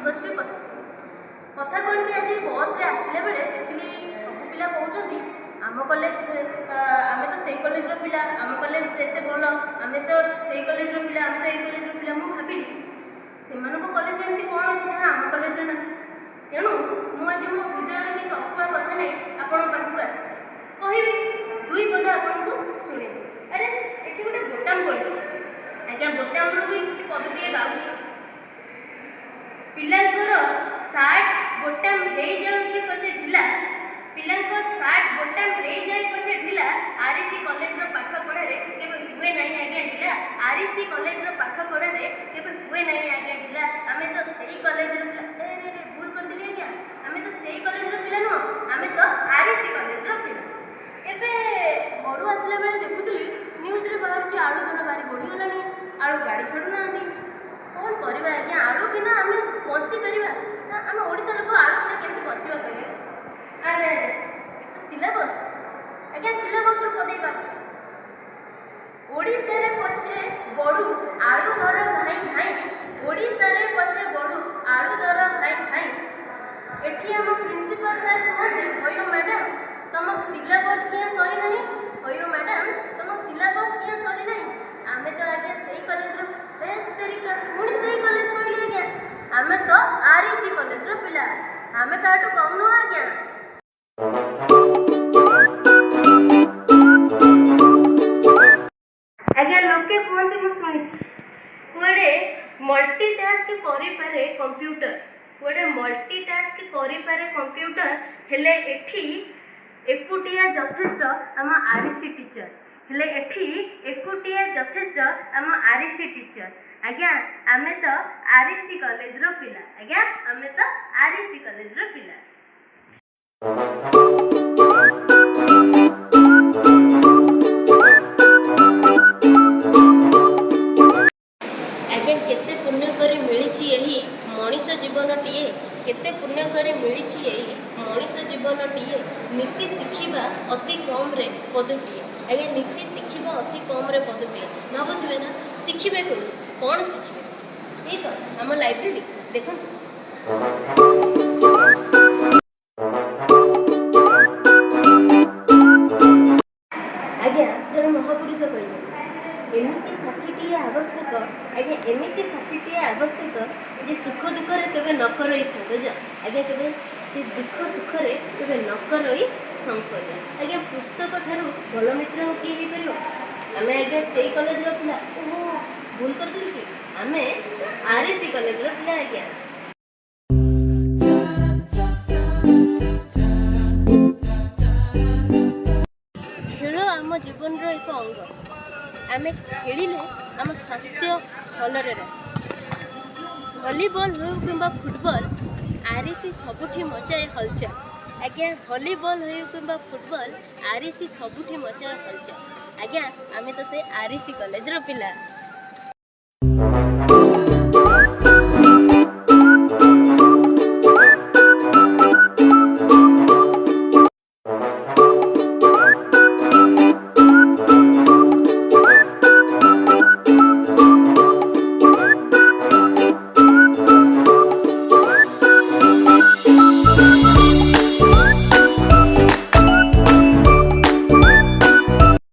शुभश्री पथा कथा कौन कि आज बस रे आसले बेले देखिली सब पिला कहउछंती आम कॉलेज आमे तो सही कॉलेज रो पिला आम कॉलेज एते भलो आमे तो सही कॉलेज रो पिला आमे तो एई कॉलेज रो पिला मु भाबिली सेमानको कॉलेज रे एमती कोन अछि जहा आम कॉलेज रे ना तेणु मु आज मो हृदय रे किछ अकुआ कथा नै आपण पाखु आसी कहिबी दुई पद आपनको सुने अरे एठी गोटे बोटाम पड़छि आज्ञा बोटाम रो भी किछ पदटिए गाउछि पिलांकर सार्ट बोटाम हेई जाउछि पछे ढिला पिलांको सार्ट बोटाम हेई जाय पछे ढिला आरसी कॉलेज रो पाठ पढ़ा रे केबे हुए नाही आज्ञा ढिला आरसी कॉलेज रो पाठ पढ़ा रे केबे हुए नाही आज्ञा ढिला आमे तो सही कॉलेज रो पिला रे भूल कर दिली आज्ञा आमे तो सही कॉलेज रो पिला नो आमे तो आरसी कॉलेज रो पिला एबे घरु आसला बेले देखुतली न्यूज रे बाहर आलू दर बारी बढ़ी गलानी आलू गाड़ी छडू नांती कौन करवा आज्ञा आलू बिना आमे बंची परिबा ना आमे ओडिसा लोक आलू बिना केमति बंचीबा कहले अरे तो सिलेबस आज्ञा सिलेबस रो पदे गाछ ओडिसा रे पछे बढू आलू दर भाई भाई ओडिसा रे पछे बढू आलू दर भाई भाई एठी हम प्रिंसिपल सर कहते होयो मैडम तम सिलेबस किया सरी नहीं होयो मैडम तम सिलेबस किया सरी नहीं आमे तो आज्ञा सही कॉलेज रो तरीका कौन सही कॉलेज कहली आज्ञा आमे तो आरसी कॉलेज रो पिला आमे काटू कम नो आज्ञा आज्ञा लोके कहते मु सुनी कोडे मल्टीटास्क करि पारे कंप्यूटर कोडे मल्टीटास्क करि पारे कंप्यूटर हेले एठी एकुटिया यथेष्ट आम आरसी टीचर हेले एठी एकुटिया यथेष्ट आम आरसी टीचर आज्ञा आमे तो आरसी कॉलेज रो पिला आज्ञा आमे तो आरसी कॉलेज रो पिला आज्ञा केते पुण्य करे मिलिछि एही मनीष जीवन टीए केते पुण्य करे मिलिछि एही मनीष जीवन टीए नीति शिखिबा अति कम रे पदटीए आज्ञा नीति शिखिबा अति कम रे पदटीए भाबुथिबे ना शिखिबे कौन शिखिबे एई तो हम लाइब्रेरी देखो आज्ञा जन महापुरुष कहले एमिति साथीटिए आवश्यक आज्ञा एमिति साथीटिए आवश्यक जे सुख दुख रे केबे न करई संकोच आज्ञा केबे से दुख सुख रे केबे न करई संकोच आज्ञा पुस्तक ठारू भल मित्र की हे परियो आमे आज्ञा सेई कॉलेज रो पिला ओहो भूल कर दिली कि आमे आरसी कॉलेज रो पिला आज्ञा खेल आम जीवन रो एक अंग आमे खेलिले आम स्वास्थ्य भलरे रहे भलीबॉल हो कि फुटबॉल आरसी सबुठी मचाए हलचल आज्ञा भलीबॉल हो कि फुटबॉल आरसी सबुठी मचाए हलचल आज्ञा आमे तो से आरसी कॉलेज रो पिला।